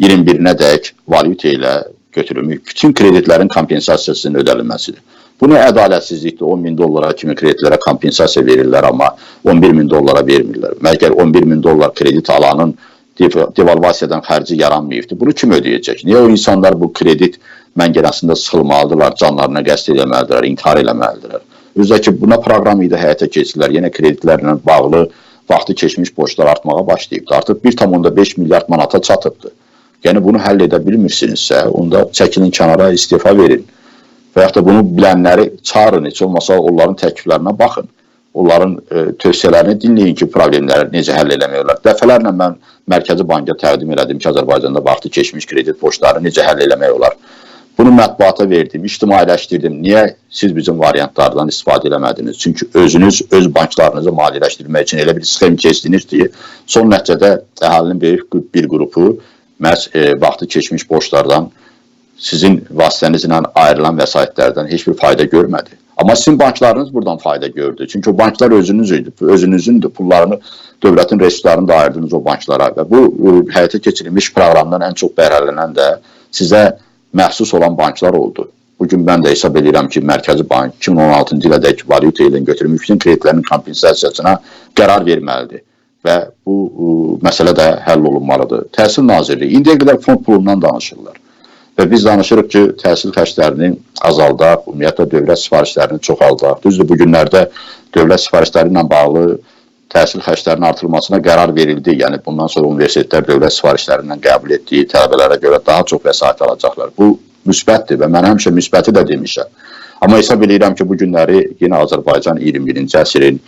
21-nə dək valyuta ilə götürülmüş bütün kreditlərin kompensasiyasının ödənilməsidir. Bu nə ədalətsizlikdir, 10.000 dollara kimi kreditlərə kompensasiya verirlər, amma 11.000 dollara vermirlər. Məgər 11.000 dollar kredit alanın devalvasiyadan xərci yaranmayıbdır. Bunu kim ödəyəcək? Niyə o insanlar bu kredit məngənəsində sıxılmalıdırlar, canlarına qəsd eləməlidirlər, inkar eləməlidirlər? Özdəki buna proqram idi həyata keçirilər. Yenə kreditlərlə bağlı vaxtı keçmiş borclar artmağa başlayıbdır. Artıq 1,5 milyard manata çatıbdır. Yəni bunu həll edə bilmirsinizsə, onda çəkilin kənara, istifa verin. Və yaxud da bunu bilənləri çağırın, heç olmasa onların təkliflərinə baxın. Onların tövsiyələrini dinləyin ki, problemləri necə həll eləmək olar. Dəfələrlə mən Mərkəzi Banka təqdim elədim ki, Azərbaycanda vaxtı keçmiş kredit borcları necə həll eləmək olar. Bunu mətbuata verdim, ictimailəşdirdim. Niyə siz bizim variantlardan istifadə eləmədiniz? Çünki özünüz öz banklarınızı maliyyələşdirmək üçün elə bir sxem keçdiniz ki, son nəticədə əhalinin böyük bir qrupu məhz vaxtı keçmiş borclardan sizin vasitənizlə ayrılan vəsaitlərdən heç bir fayda görmədi. Amma sizin banklarınız buradan fayda gördü. Çünki o banklar özünüzündür. Pullarını, dövlətin resurslarını da ayırdınız o banklara. Və bu həyata keçirilmiş proqramdan ən çox bəhrələnən də sizə məxsus olan banklar oldu. Bugün mən də hesab edirəm ki, Mərkəzi Bank 2016-cı ilədək valyuta ilə götürülmüş bütün kreditlərin kompensasiyasına qərar verməlidir. Və bu məsələ də həll olunmalıdır. Təhsil Nazirliyi indiyə qədər fond pulundan danışırlar. Və biz danışırıq ki, təhsil xərclərini azaldaq, ümumiyyətlə dövlət sifarişlərini çoxaldaq. Düzdür, bu günlərdə dövlət sifarişləri ilə bağlı təhsil xərclərinin artırılmasına qərar verildi. Yəni, bundan sonra universitetlər dövlət sifarişlərindən qəbul etdiyi tələbələrə görə daha çox vəsait alacaqlar. Bu, müsbətdir və mən həmişə müsbəti də demişəm. Amma hesab edirəm ki, bu günləri yenə Azərbaycan 21-ci əsrin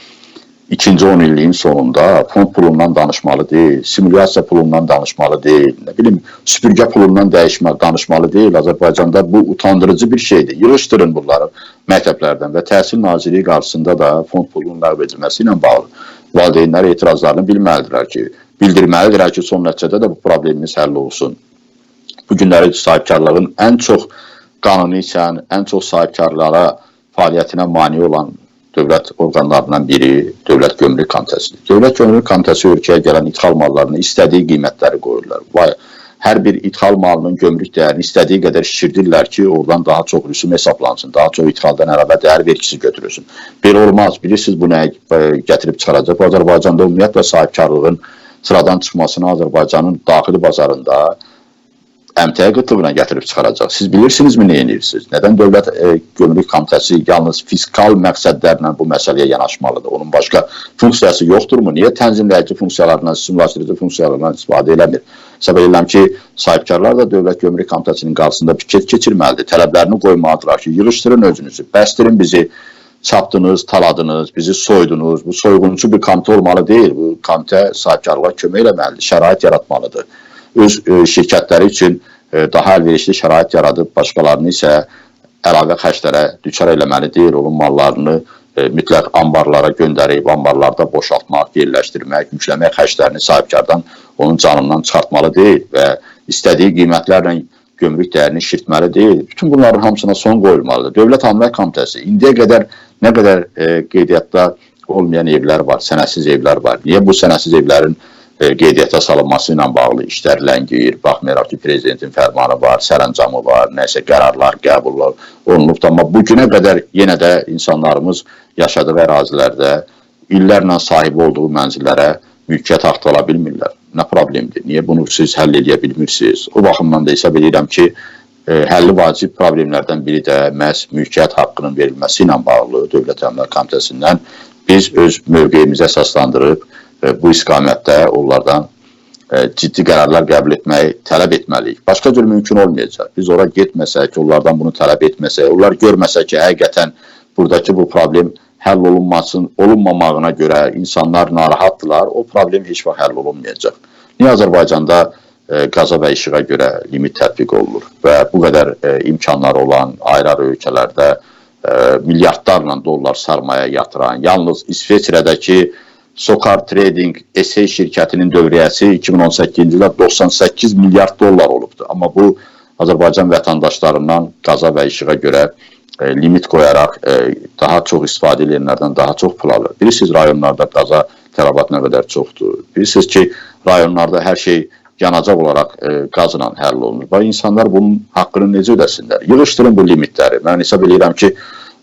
ikinci 10 illiyin sonunda fond pulundan danışmalı deyil, simülyasiya pulundan danışmalı deyil, nə bilim, süpürgə pulundan danışmalı deyil. Azərbaycanda bu utandırıcı bir şeydir. Yığışdırın bunları məktəblərdən və Təhsil Nazirliyi qarşısında da fond pulunun ləğv edilməsi ilə bağlı valideynlər etirazlarını bildirməlidirlər ki, son nəticədə də bu problemimiz həll olsun. Bu günləri sahibkarlığın ən çox qanuni isə, ən çox sahibkarlara fəaliyyətinə mane olan dövlət orqanlarından biri Dövlət Gömrük Komitəsidir. Dövlət Gömrük Komitəsi ölkəyə gələn ithal mallarını istədiyi qiymətləri qoyurlar. Hər bir ithal malının gömrük dəyərini istədiyi qədər şişirdirlər ki, oradan daha çox rüsum hesaplansın, daha çox ithaldan əlavə dəyər vergisi götürülsün. Belə olmaz. Bilirsiniz, bu nəyə gətirib çıxaracaq? Azərbaycanda ümumiyyətlə sahibkarlığın sıradan çıxmasını Azərbaycanın daxili bazarında əmtəyə qıtlığına gətirib çıxaracaq. Siz bilirsinizmi, nə edirsiniz? Nədən Dövlət Gömrük Komitəsi yalnız fiskal məqsədlərlə bu məsələyə yanaşmalıdır? Onun başqa funksiyası yoxdurmu? Niyə tənzimləyici funksiyalarından, sistemləşdirici funksiyalarından istifadə eləmir? Hesab edirəm ki, sahibkarlar da Dövlət Gömrük Komitəsinin qarşısında piket keçirməlidir. Tələblərini qoymalıdırlar ki, yığışdırın özünüzü, bəstirin bizi, çapdınız, taladınız, bizi soydunuz. Bu soyğuncu bir komitə olmalı deyil. Bu komitə sahibkarlığa kömək eləməlidir, şərait yaratmalıdır. Öz şirkətləri üçün daha əlverişli şərait yaradıb, başqalarını isə əlavə xərclərə düçar eləməli deyil, onun mallarını mütləq ambarlara göndərib, ambarlarda boşaltmaq, yerləşdirmək, yükləmək xərclərini sahibkardan onun canından çıxartmalı deyil və istədiyi qiymətlərlə gömrük dəyərini şişirtməli deyil. Bütün bunların hamısına son qoyulmalıdır. Dövlət Əmlak Komitəsi indiyə qədər nə qədər qeydiyyatda olmayan evlər var, sənədsiz evlər var. Niyə bu sənədsiz evlərin qeydiyyata salınması ilə bağlı işlər ləngiyir, baxmayaraq ki, Prezidentin fərmanı var, sərəncamı var, nəsə qərarlar, qəbullar olunub. Amma bu günə qədər yenə də insanlarımız yaşadığı ərazilərdə illərlə sahib olduğu mənzillərə mülkiyyət haqqı ala bilmirlər. Nə problemdir? Niyə bunu siz həll edə bilmirsiniz? O baxımdan da hesab edirəm ki, həlli vacib problemlərdən biri də məhz mülkiyyət haqqının verilməsi ilə bağlı Dövlət Əmlak Komitəsindən biz öz mövqeyimizi əsaslandırıb bu istiqamətdə onlardan ciddi qərarlar qəbul etməyi tələb etməliyik. Başqa cür mümkün olmayacaq. Biz ora getməsək, onlardan bunu tələb etməsək, onlar görməsək ki, həqiqətən buradakı bu problem həll olunmamağına görə insanlar narahatdırlar, o problem heç vaxt həll olunmayacaq. Niyə Azərbaycanda qaza və işığa görə limit tətbiq olunur və bu qədər imkanları olan ayrı-ayrı ölkələrdə milyardlarla dollar sarmaya yatıran, yalnız İsveçrədəki Sokar Trading SA şirkətinin dövriyyəsi 2018-ci ildə 98 milyard dollar olubdur. Amma bu Azərbaycan vətəndaşlarından qaza və işığa görə limit qoyaraq daha çox istifadə edənlərdən daha çox pul alır. Bilirsiniz, rayonlarda qaza tələbat nə qədər çoxdur. Bilirsiniz ki, rayonlarda hər şey yanacaq olaraq qazla həll olunur. Və insanlar bunun haqqını necə ödəsinlər? Yığışdırın bu limitləri. Mən hesab edirəm ki,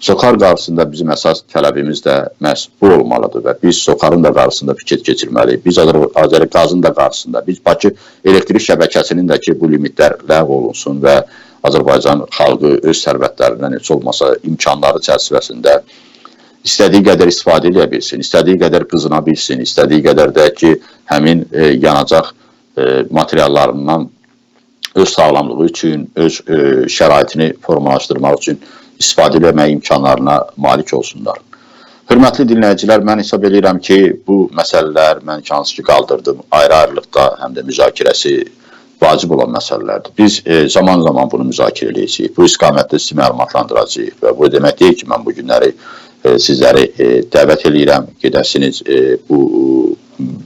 SOCAR qarşısında bizim əsas tələbimiz də məhz bu olmalıdır və biz SOCAR-ın da qarşısında piket keçirməliyik. Biz Azərbaycanın da qarşısında, biz Bakı elektrik şəbəkəsinin də ki, bu limitlər ləğv olunsun və Azərbaycan xalqı öz sərvətlərindən heç olmasa imkanları çərçivəsində istədiyi qədər istifadə edə bilsin, istədiyi qədər qızına bilsin, istədiyi qədər də ki, həmin yanacaq materiallarından öz sağlamlığı üçün, öz şəraitini formalaşdırmaq üçün istifadə etmək imkanlarına malik olsunlar. Hörmətli dinləyicilər, mən hesab edirəm ki, bu məsələlər mən hansı ki qaldırdım, ayrı-ayrılıqda həm də müzakirəsi vacib olan məsələlərdir. Biz zaman-zaman bunu müzakirə edəcəyik, bu istiqamətdə sizi məlumatlandıracağıq və bu demək deyil ki, mən bu günləri sizləri dəvət edirəm, gedəsiniz bu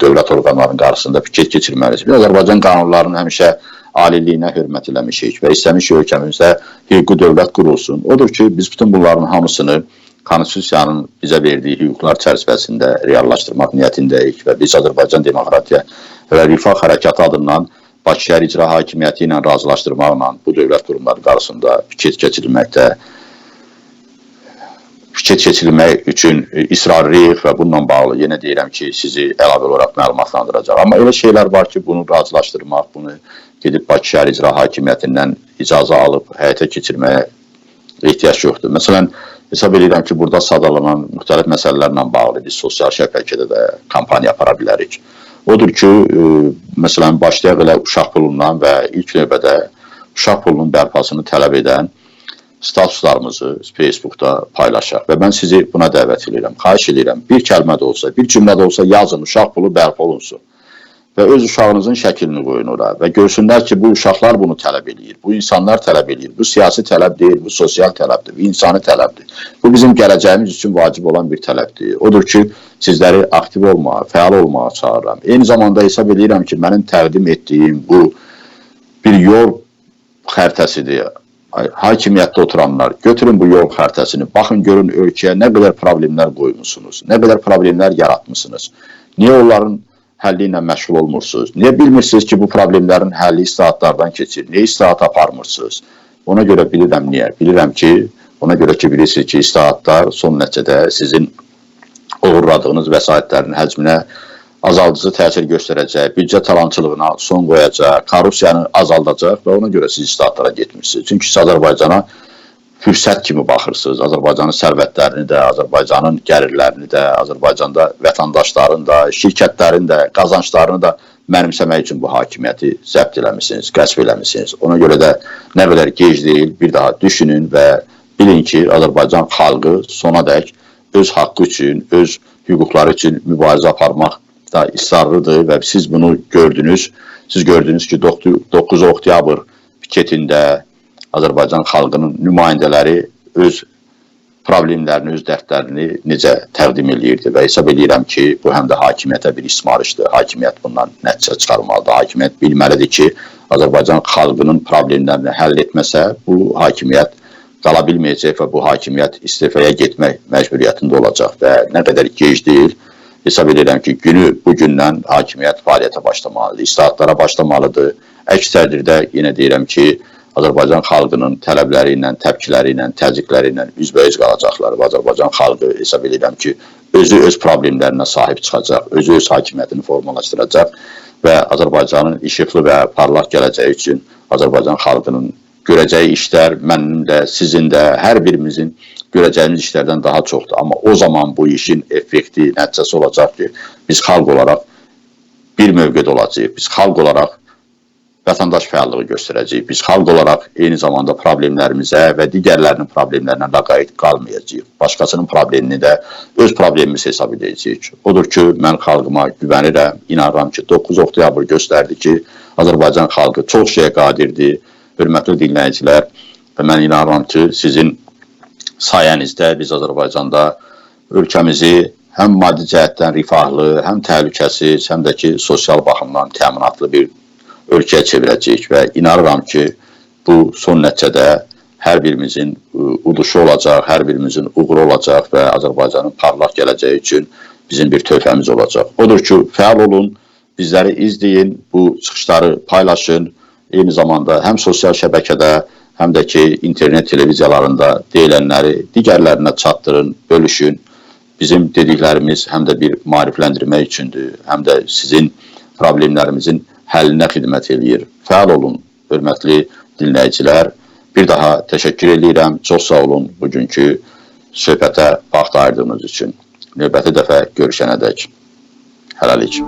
dövlət orqanlarının qarşısında piket keçirməlisiniz. Biz Azərbaycan qanunlarının həmişə aliliyinə hörmət eləmişik və istəmişik ölkəmizdə hüquqi dövlət qurulsun. Odur ki, biz bütün bunların hamısını Konstitusiyanın bizə verdiyi hüquqlar çərçivəsində reallaşdırmaq niyyətindəyik və biz Azərbaycan Demokratiya və Rifah Hərəkatı adından Bakı şəhər icra hakimiyyəti ilə razılaşdırmaqla bu dövlət qurumları qarşısında piket keçirilmək üçün israrlıyıq və bununla bağlı yenə deyirəm ki, sizi əlavə olaraq məlumatlandıracaq. Amma elə şeylər var ki, bunu razılaşdırmaq, bunu gedib Bakı şəhər icra hakimiyyətindən icazə alıb həyata keçirməyə ehtiyac yoxdur. Məsələn, hesab edirəm ki, burada sadalanan müxtəlif məsələlərlə bağlı biz sosial şəbəkədə də kampaniya apara bilərik. Odur ki, məsələn, başlayaq elə uşaq pulundan və ilk növbədə uşaq pulunun bərpasını tələb edən statuslarımızı Facebookda paylaşaq və mən sizi buna dəvət edirəm, xahiş edirəm, bir kəlmə də olsa, bir cümlə də olsa yazın, uşaq pulu bərpa olunsun və öz uşağınızın şəklini qoyun ora və görsünlər ki, bu uşaqlar bunu tələb edir, bu insanlar tələb edir, bu siyasi tələb deyil, bu sosial tələbdir, bu insani tələbdir. Bu bizim gələcəyimiz üçün vacib olan bir tələbdir. Odur ki, sizləri aktiv olmağa, fəal olmağa çağırıram. Eyni zamanda hesab edirəm ki, mənim təqdim etdiyim bu bir yol xəritəsidir. Hakimiyyətdə oturanlar, götürün bu yol xəritəsini, baxın, görün ölkəyə nə qədər problemlər qoymuşsunuz, nə qədər problemlər yaratmışsınız, niyə onların həlli ilə məşğul olmursunuz, niyə bilmirsiniz ki, bu problemlərin həlli islahatlardan keçir, niyə islahat aparmırsınız, ona görə bilirəm niyə, bilirəm ki, ona görə ki, bilirsiniz ki, islahatlar son nəticədə sizin uğurladığınız vəsaitlərin həcminə azaldıcı təsir göstərəcək, büdcə talançılığına son qoyacaq, korrupsiyanı azaldacaq və ona görə siz islahatlara getmişsiniz. Çünki siz Azərbaycana fürsət kimi baxırsınız, Azərbaycanın sərvətlərini də, Azərbaycanın gəlirlərini də, Azərbaycanda vətəndaşların da, şirkətlərin də, qazanclarını da mənimsəmək üçün bu hakimiyyəti zəbt eləmişsiniz, qəsb eləmişsiniz. Ona görə də nə qədər gec deyil, bir daha düşünün və bilin ki, Azərbaycan xalqı sonadək öz haqqı üçün, öz hüquqları üçün mübarizə aparmaq da israrlıdır və siz bunu gördünüz. Siz gördünüz ki, 9 oktyabr piketində Azərbaycan xalqının nümayəndələri öz problemlərini, öz dərdlərini necə təqdim edirdi və hesab edirəm ki, bu həm də hakimiyyətə bir ismarışdır. Hakimiyyət bundan nəticə çıxarmalıdır. Hakimiyyət bilməlidir ki, Azərbaycan xalqının problemlərini həll etməsə, bu hakimiyyət qala bilməyəcək və bu hakimiyyət istifaya getmək məcburiyyətində olacaq və nə qədər gec deyil, hesab edirəm ki, günü bugündən hakimiyyət fəaliyyətə başlamalıdır, islahatlara başlamalıdır. Əks təqdirdə yenə deyirəm ki, Azərbaycan xalqının tələbləri ilə, təpkiləri ilə, təzyiqləri ilə üzbəüz qalacaqlar və Azərbaycan xalqı hesab edirəm ki, özü öz problemlərinə sahib çıxacaq, özü öz hakimiyyətini formalaşdıracaq və Azərbaycanın işıqlı və parlaq gələcəyi üçün Azərbaycan xalqının görəcəyi işlər mənim də, sizin də, hər birimizin görəcəyimiz işlərdən daha çoxdur. Amma o zaman bu işin effekti, nəticəsi olacaq ki, biz xalq olaraq bir mövqedə olacaq, biz xalq olaraq vətəndaş fəallığı göstərəcəyik, biz xalq olaraq eyni zamanda problemlərimizə və digərlərinin problemlərinə laqayd qalmayacaq. Başqasının problemini də öz problemimiz hesab edəcəyik. Odur ki, mən xalqıma güvənirəm, inanıram ki, 9 oktyabr göstərdi ki, Azərbaycan xalqı çox şeyə qadirdir. Hörmətli dinləyicilər, və mən inanıram ki, sizin sayənizdə biz Azərbaycanda ölkəmizi həm maddi cəhətdən rifahlı, həm təhlükəsiz, həm də ki, sosial baxımdan təminatlı bir ölkəyə çevirəcəyik və inanıram ki, bu son nəticədə hər birimizin uduşu olacaq, hər birimizin uğuru olacaq və Azərbaycanın parlaq gələcəyi üçün bizim bir töhfəmiz olacaq. Odur ki, fəal olun, bizləri izləyin, bu çıxışları paylaşın, eyni zamanda həm sosial şəbəkədə, həm də ki, internet televiziyalarında deyilənləri digərlərinə çatdırın, bölüşün. Bizim dediklərimiz həm də bir maarifləndirmək üçündür, həm də sizin problemlərimizin həllinə xidmət edir. Fəal olun, hörmətli dinləyicilər. Bir daha təşəkkür edirəm, çox sağ olun bugünkü söhbətə vaxt ayırdığınız üçün. Növbəti dəfə görüşənədək. Hələlik.